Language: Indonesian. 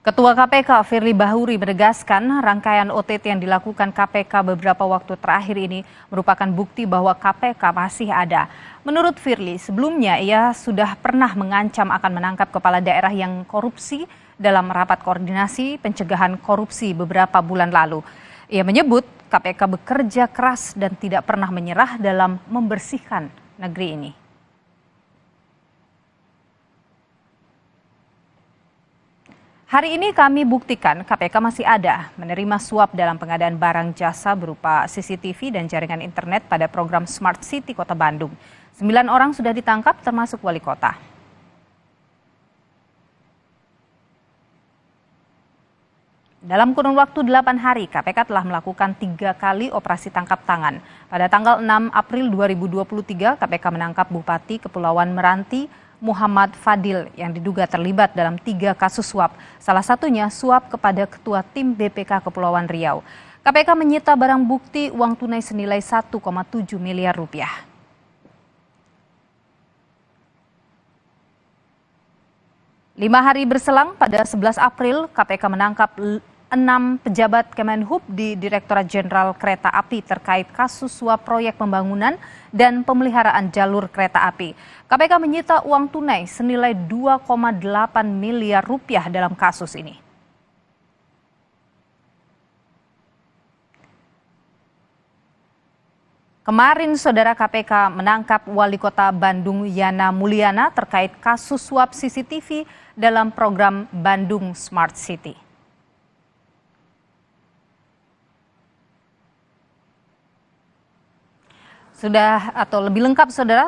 Ketua KPK Firly Bahuri menegaskan rangkaian OTT yang dilakukan KPK beberapa waktu terakhir ini merupakan bukti bahwa KPK masih ada. Menurut Firly, sebelumnya ia sudah pernah mengancam akan menangkap kepala daerah yang korupsi dalam rapat koordinasi pencegahan korupsi beberapa bulan lalu. Ia menyebut KPK bekerja keras dan tidak pernah menyerah dalam membersihkan negeri ini. Hari ini kami buktikan KPK masih ada menerima suap dalam pengadaan barang jasa berupa CCTV dan jaringan internet pada program Smart City Kota Bandung. 9 orang sudah ditangkap termasuk wali kota. Dalam kurun waktu 8 hari, KPK telah melakukan 3 kali operasi tangkap tangan. Pada tanggal 6 April 2023, KPK menangkap Bupati Kepulauan Meranti Muhammad Fadil yang diduga terlibat dalam 3 kasus suap. Salah satunya suap kepada Ketua Tim BPK Kepulauan Riau. KPK menyita barang bukti uang tunai senilai 1,7 miliar rupiah. Lima hari berselang, pada 11 April, KPK menangkap 6 pejabat Kemenhub di Direktorat Jenderal Kereta Api terkait kasus suap proyek pembangunan dan pemeliharaan jalur kereta api. KPK menyita uang tunai senilai 2,8 miliar rupiah dalam kasus ini. Kemarin Saudara KPK menangkap Wali Kota Bandung Yana Mulyana terkait kasus suap CCTV dalam program Bandung Smart City. Sudah atau lebih lengkap Saudara